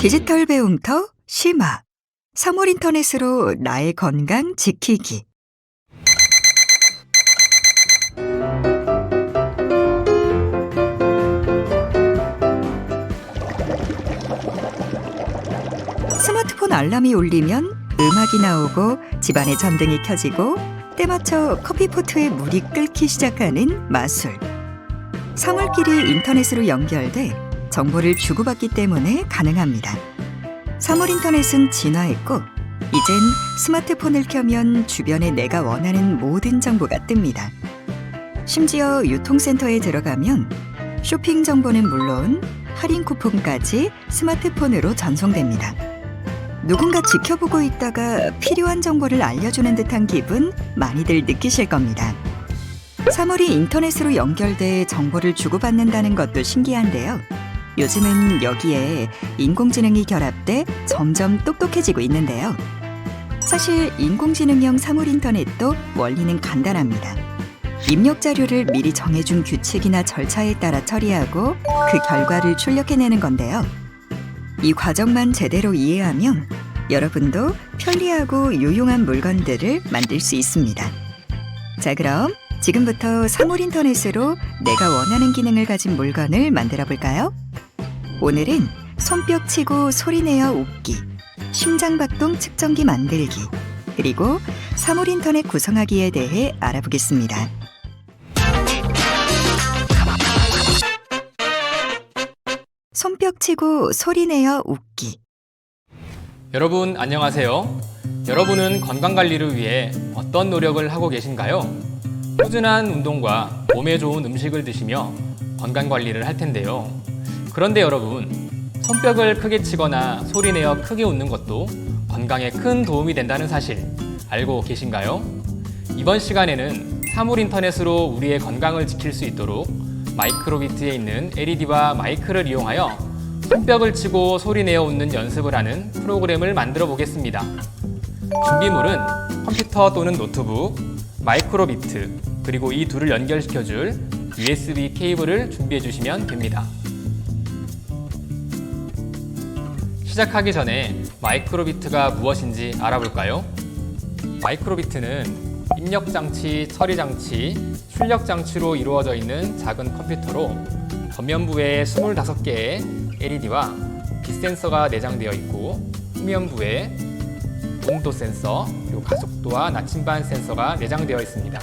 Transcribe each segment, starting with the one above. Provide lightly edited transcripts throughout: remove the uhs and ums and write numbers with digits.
디지털 배움터 심화. 사물 인터넷으로 나의 건강 지키기. 스마트폰 알람이 울리면 음악이 나오고 집안의 전등이 켜지고 때맞춰 커피포트에 물이 끓기 시작하는 마술. 사물끼리 인터넷으로 연결돼 정보를 주고받기 때문에 가능합니다. 사물 인터넷은 진화했고 이젠 스마트폰을 켜면 주변에 내가 원하는 모든 정보가 뜹니다. 심지어 유통센터에 들어가면 쇼핑 정보는 물론 할인 쿠폰까지 스마트폰으로 전송됩니다. 누군가 지켜보고 있다가 필요한 정보를 알려주는 듯한 기분 많이들 느끼실 겁니다. 사물이 인터넷으로 연결돼 정보를 주고받는다는 것도 신기한데요. 요즘은 여기에 인공지능이 결합돼 점점 똑똑해지고 있는데요. 사실 인공지능형 사물 인터넷도 원리는 간단합니다. 입력 자료를 미리 정해준 규칙이나 절차에 따라 처리하고 그 결과를 출력해내는 건데요. 이 과정만 제대로 이해하면 여러분도 편리하고 유용한 물건들을 만들 수 있습니다. 자, 그럼 지금부터 사물 인터넷으로 내가 원하는 기능을 가진 물건을 만들어 볼까요? 오늘은 손뼉 치고 소리내어 웃기, 심장박동 측정기 만들기, 그리고 사물 인터넷 구성하기에 대해 알아보겠습니다. 손뼉 치고 소리내어 웃기. 여러분 안녕하세요. 여러분은 건강관리를 위해 어떤 노력을 하고 계신가요? 꾸준한 운동과 몸에 좋은 음식을 드시며 건강관리를 할 텐데요. 그런데 여러분, 손뼉을 크게 치거나 소리내어 크게 웃는 것도 건강에 큰 도움이 된다는 사실 알고 계신가요? 이번 시간에는 사물 인터넷으로 우리의 건강을 지킬 수 있도록 마이크로비트에 있는 LED와 마이크를 이용하여 손뼉을 치고 소리내어 웃는 연습을 하는 프로그램을 만들어 보겠습니다. 준비물은 컴퓨터 또는 노트북, 마이크로비트, 그리고 이 둘을 연결시켜줄 USB 케이블을 준비해 주시면 됩니다. 시작하기 전에 마이크로비트가 무엇인지 알아볼까요? 마이크로비트는 입력장치, 처리장치, 출력장치로 이루어져 있는 작은 컴퓨터로 겉면부에 25개의 LED와 빛 센서가 내장되어 있고 후면부에 온도 센서, 그리고 가속도와 나침반 센서가 내장되어 있습니다.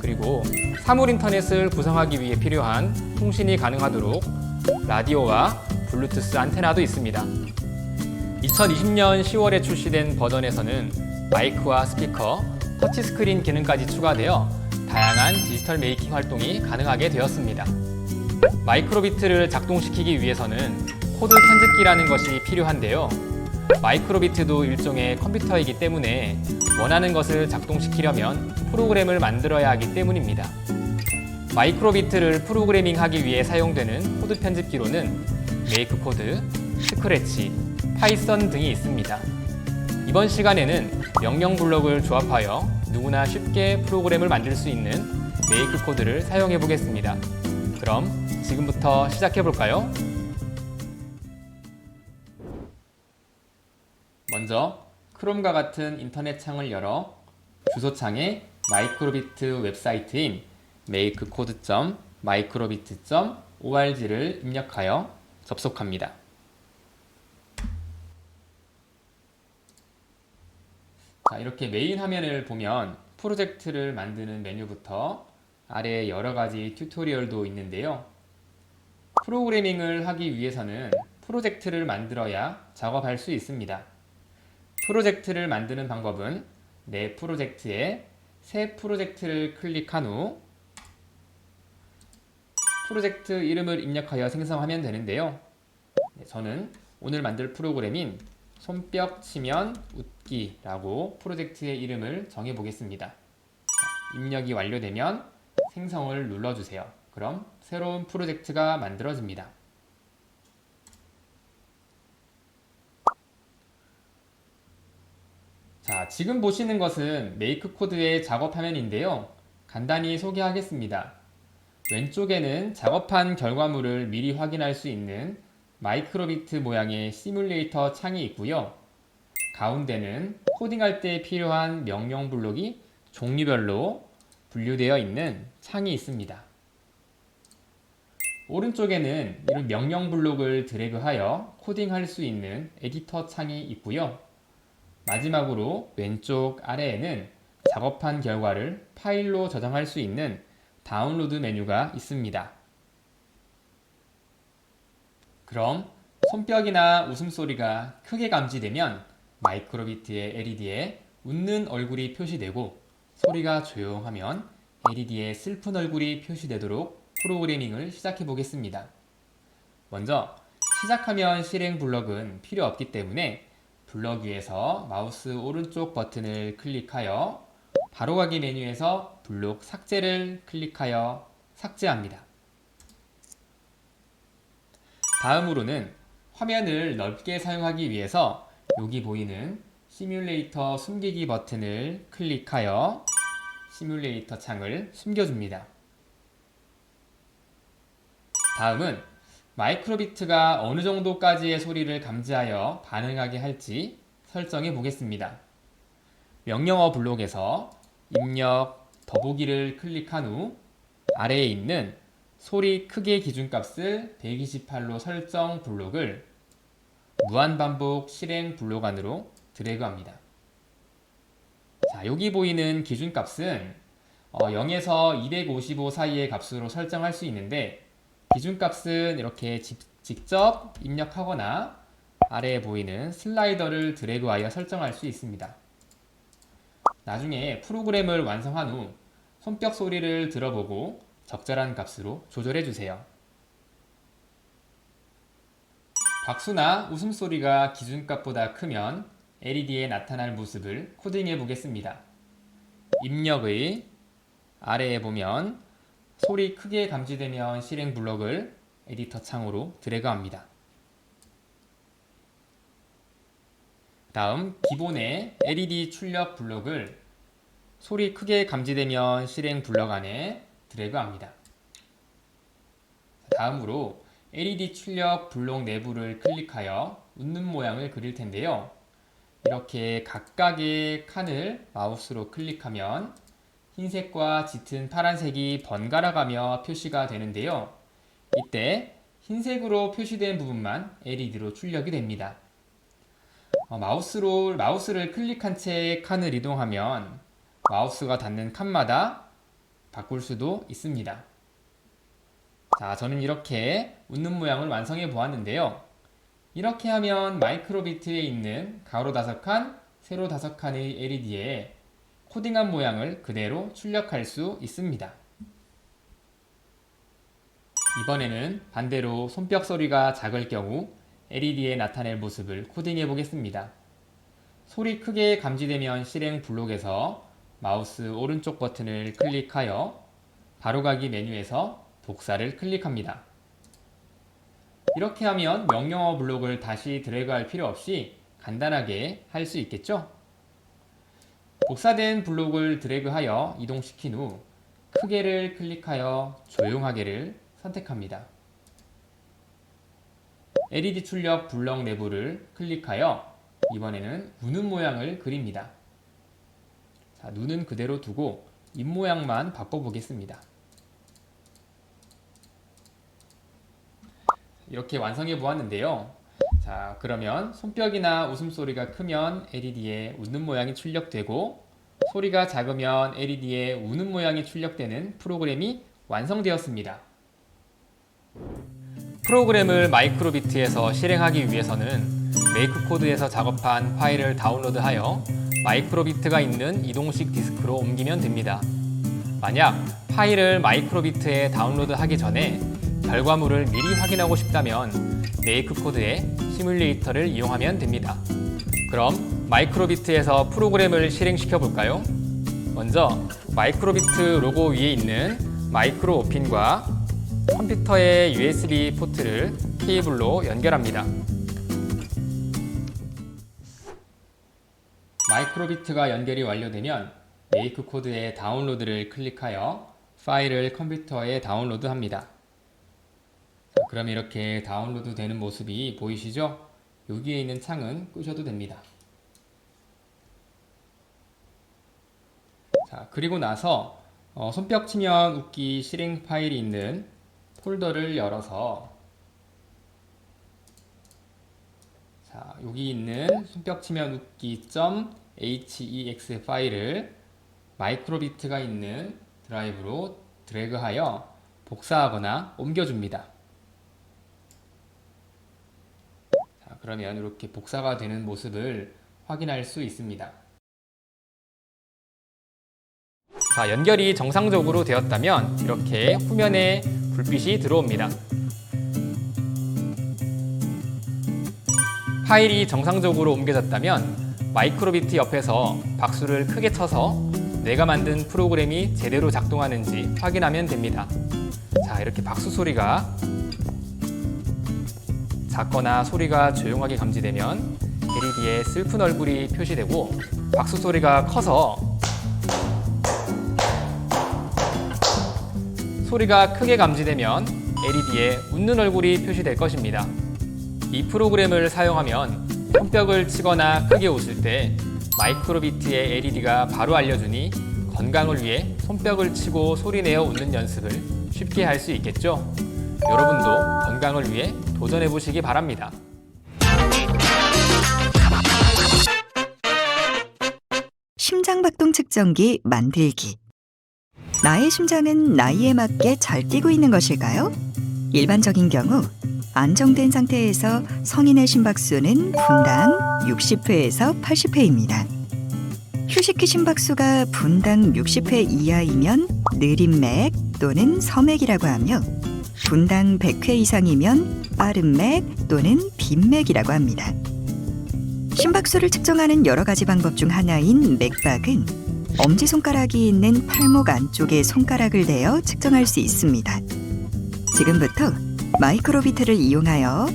그리고 사물 인터넷을 구성하기 위해 필요한 통신이 가능하도록 라디오와 블루투스 안테나도 있습니다. 2020년 10월에 출시된 버전에서는 마이크와 스피커, 터치스크린 기능까지 추가되어 다양한 디지털 메이킹 활동이 가능하게 되었습니다. 마이크로비트를 작동시키기 위해서는 코드 편집기라는 것이 필요한데요. 마이크로비트도 일종의 컴퓨터이기 때문에 원하는 것을 작동시키려면 프로그램을 만들어야 하기 때문입니다. 마이크로비트를 프로그래밍하기 위해 사용되는 코드 편집기로는 메이크 코드, 스크래치, 파이썬 등이 있습니다. 이번 시간에는 명령 블록을 조합하여 누구나 쉽게 프로그램을 만들 수 있는 메이크 코드를 사용해 보겠습니다. 그럼 지금부터 시작해 볼까요? 먼저 크롬과 같은 인터넷 창을 열어 주소창에 마이크로비트 웹사이트인 makecode.microbit.org를 입력하여 접속합니다. 자, 이렇게 메인 화면을 보면 프로젝트를 만드는 메뉴부터 아래에 여러 가지 튜토리얼도 있는데요. 프로그래밍을 하기 위해서는 프로젝트를 만들어야 작업할 수 있습니다. 프로젝트를 만드는 방법은 내 프로젝트에 새 프로젝트를 클릭한 후 프로젝트 이름을 입력하여 생성하면 되는데요. 저는 오늘 만들 프로그램인 손뼉 치면 웃기라고 프로젝트의 이름을 정해 보겠습니다. 입력이 완료되면 생성을 눌러주세요. 그럼 새로운 프로젝트가 만들어집니다. 자, 지금 보시는 것은 메이크 코드의 작업 화면인데요. 간단히 소개하겠습니다. 왼쪽에는 작업한 결과물을 미리 확인할 수 있는 마이크로비트 모양의 시뮬레이터 창이 있고요. 가운데는 코딩할 때 필요한 명령 블록이 종류별로 분류되어 있는 창이 있습니다. 오른쪽에는 이런 명령 블록을 드래그하여 코딩할 수 있는 에디터 창이 있고요. 마지막으로 왼쪽 아래에는 작업한 결과를 파일로 저장할 수 있는 다운로드 메뉴가 있습니다. 그럼 손뼉이나 웃음소리가 크게 감지되면 마이크로비트의 LED에 웃는 얼굴이 표시되고, 소리가 조용하면 LED에 슬픈 얼굴이 표시되도록 프로그래밍을 시작해 보겠습니다. 먼저 시작하면 실행 블럭은 필요 없기 때문에 블럭 위에서 마우스 오른쪽 버튼을 클릭하여 바로가기 메뉴에서 블록 삭제를 클릭하여 삭제합니다. 다음으로는 화면을 넓게 사용하기 위해서 여기 보이는 시뮬레이터 숨기기 버튼을 클릭하여 시뮬레이터 창을 숨겨줍니다. 다음은 마이크로비트가 어느 정도까지의 소리를 감지하여 반응하게 할지 설정해 보겠습니다. 명령어 블록에서 입력 더보기를 클릭한 후 아래에 있는 소리 크기 기준값을 128로 설정 블록을 무한반복 실행 블록 안으로 드래그합니다. 자, 여기 보이는 기준값은 0에서 255 사이의 값으로 설정할 수 있는데, 기준값은 이렇게 직접 입력하거나 아래에 보이는 슬라이더를 드래그하여 설정할 수 있습니다. 나중에 프로그램을 완성한 후 손뼉 소리를 들어보고 적절한 값으로 조절해 주세요. 박수나 웃음소리가 기준값보다 크면 LED에 나타날 모습을 코딩해 보겠습니다. 입력의 아래에 보면 소리 크게 감지되면 실행 블록을 에디터 창으로 드래그합니다. 다음 기본의 LED 출력 블록을 소리 크게 감지되면 실행 블록 안에 드래그합니다. 다음으로 LED 출력 블록 내부를 클릭하여 웃는 모양을 그릴 텐데요. 이렇게 각각의 칸을 마우스로 클릭하면 흰색과 짙은 파란색이 번갈아 가며 표시가 되는데요. 이때 흰색으로 표시된 부분만 LED로 출력이 됩니다. 마우스를 클릭한 채 칸을 이동하면 마우스가 닿는 칸마다 바꿀 수도 있습니다. 자, 저는 이렇게 웃는 모양을 완성해 보았는데요. 이렇게 하면 마이크로비트에 있는 가로 5칸, 세로 5칸의 LED에 코딩한 모양을 그대로 출력할 수 있습니다. 이번에는 반대로 손뼉 소리가 작을 경우 LED에 나타낼 모습을 코딩해 보겠습니다. 소리 크게 감지되면 실행 블록에서 마우스 오른쪽 버튼을 클릭하여 바로가기 메뉴에서 복사를 클릭합니다. 이렇게 하면 명령어 블록을 다시 드래그할 필요 없이 간단하게 할 수 있겠죠? 복사된 블록을 드래그하여 이동시킨 후 크게를 클릭하여 조용하게를 선택합니다. LED 출력 블록 내부를 클릭하여 이번에는 우는 모양을 그립니다. 자, 눈은 그대로 두고 입 모양만 바꿔보겠습니다. 이렇게 완성해 보았는데요. 자, 그러면 손뼉이나 웃음소리가 크면 LED에 웃는 모양이 출력되고, 소리가 작으면 LED에 우는 모양이 출력되는 프로그램이 완성되었습니다. 프로그램을 마이크로비트에서 실행하기 위해서는 메이크 코드에서 작업한 파일을 다운로드하여 마이크로비트가 있는 이동식 디스크로 옮기면 됩니다. 만약 파일을 마이크로비트에 다운로드하기 전에 결과물을 미리 확인하고 싶다면 메이크 코드의 시뮬레이터를 이용하면 됩니다. 그럼 마이크로비트에서 프로그램을 실행시켜 볼까요? 먼저 마이크로비트 로고 위에 있는 마이크로 오핀과 컴퓨터의 USB 포트를 케이블로 연결합니다. 마이크로비트가 연결이 완료되면 메이크 코드의 다운로드를 클릭하여 파일을 컴퓨터에 다운로드합니다. 그럼 이렇게 다운로드 되는 모습이 보이시죠? 여기에 있는 창은 끄셔도 됩니다. 자, 그리고 나서 손뼉 치면 웃기 실행 파일이 있는 폴더를 열어서 자, 여기 있는 손뼉 치면 웃기 .hex 파일을 마이크로비트가 있는 드라이브로 드래그하여 복사하거나 옮겨줍니다. 자, 그러면 이렇게 복사가 되는 모습을 확인할 수 있습니다. 자, 연결이 정상적으로 되었다면 이렇게 후면에 불빛이 들어옵니다. 파일이 정상적으로 옮겨졌다면 마이크로비트 옆에서 박수를 크게 쳐서 내가 만든 프로그램이 제대로 작동하는지 확인하면 됩니다. 자, 이렇게 박수 소리가 작거나 소리가 조용하게 감지되면 LED에 슬픈 얼굴이 표시되고, 박수 소리가 커서 소리가 크게 감지되면 LED에 웃는 얼굴이 표시될 것입니다. 이 프로그램을 사용하면 손뼉을 치거나 크게 웃을 때 마이크로비트의 LED가 바로 알려주니 건강을 위해 손뼉을 치고 소리내어 웃는 연습을 쉽게 할 수 있겠죠? 여러분도 건강을 위해 도전해 보시기 바랍니다. 심장박동 측정기 만들기. 나의 심장은 나이에 맞게 잘 뛰고 있는 것일까요? 일반적인 경우 안정된 상태에서 성인의 심박수는 분당 60회에서 80회입니다. 휴식기 심박수가 분당 60회 이하이면 느린 맥 또는 서맥이라고 하며, 분당 100회 이상이면 빠른 맥 또는 빈맥이라고 합니다. 심박수를 측정하는 여러 가지 방법 중 하나인 맥박은 엄지손가락이 있는 팔목 안쪽에 손가락을 대어 측정할 수 있습니다. 지금부터 마이크로비트를 이용하여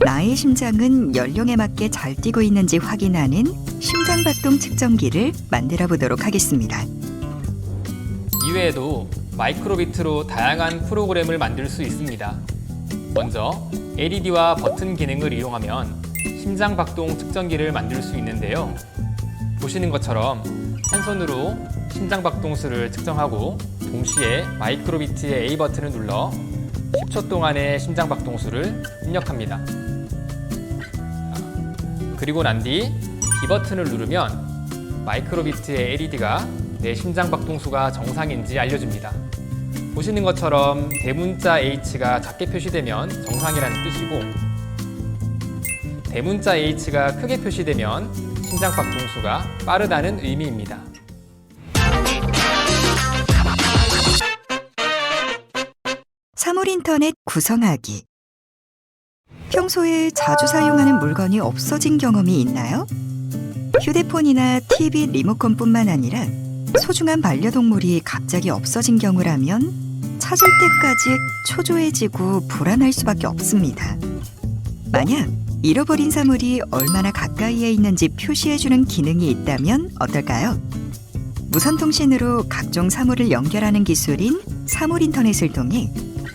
나의 심장은 연령에 맞게 잘 뛰고 있는지 확인하는 심장박동 측정기를 만들어 보도록 하겠습니다. 이외에도 마이크로비트로 다양한 프로그램을 만들 수 있습니다. 먼저 LED와 버튼 기능을 이용하면 심장박동 측정기를 만들 수 있는데요. 보시는 것처럼 한 손으로 심장박동수를 측정하고 동시에 마이크로비트의 A 버튼을 눌러 10초 동안의 심장박동수를 입력합니다. 그리고 난 뒤 B 버튼을 누르면 마이크로비트의 LED가 내 심장박동수가 정상인지 알려줍니다. 보시는 것처럼 대문자 H가 작게 표시되면 정상이라는 뜻이고, 대문자 H가 크게 표시되면 심장박동수가 빠르다는 의미입니다. 사물인터넷 구성하기. 평소에 자주 사용하는 물건이 없어진 경험이 있나요? 휴대폰이나 TV 리모컨뿐만 아니라 소중한 반려동물이 갑자기 없어진 경우라면 찾을 때까지 초조해지고 불안할 수밖에 없습니다. 만약 잃어버린 사물이 얼마나 가까이에 있는지 표시해주는 기능이 있다면 어떨까요? 무선통신으로 각종 사물을 연결하는 기술인 사물인터넷을 통해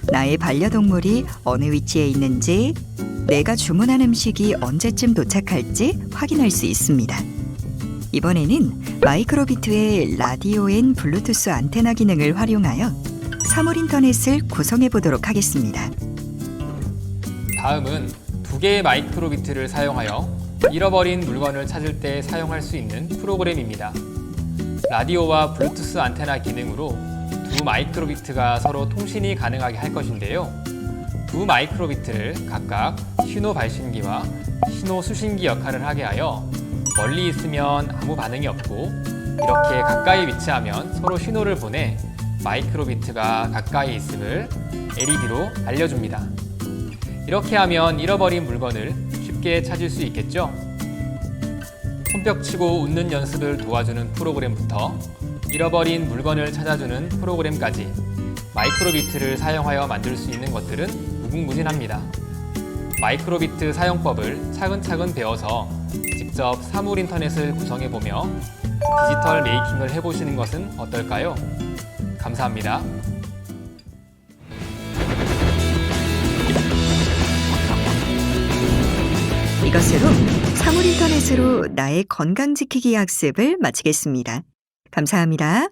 나의 반려동물이 어느 위치에 있는지, 내가 주문한 음식이 언제쯤 도착할지 확인할 수 있습니다. 이번에는 마이크로비트의 라디오 앤 블루투스 안테나 기능을 활용하여 사물인터넷을 구성해 보도록 하겠습니다. 다음은 두 개의 마이크로비트를 사용하여 잃어버린 물건을 찾을 때 사용할 수 있는 프로그램입니다. 라디오와 블루투스 안테나 기능으로 두 마이크로비트가 서로 통신이 가능하게 할 것인데요. 두 마이크로비트를 각각 신호 발신기와 신호 수신기 역할을 하게 하여 멀리 있으면 아무 반응이 없고, 이렇게 가까이 위치하면 서로 신호를 보내 마이크로비트가 가까이 있음을 LED로 알려줍니다. 이렇게 하면 잃어버린 물건을 쉽게 찾을 수 있겠죠? 손뼉 치고 웃는 연습을 도와주는 프로그램부터 잃어버린 물건을 찾아주는 프로그램까지 마이크로비트를 사용하여 만들 수 있는 것들은 무궁무진합니다. 마이크로비트 사용법을 차근차근 배워서 직접 사물 인터넷을 구성해 보며 디지털 메이킹을 해보시는 것은 어떨까요? 감사합니다. 이것으로 사물 인터넷으로 나의 건강 지키기 학습을 마치겠습니다. 감사합니다.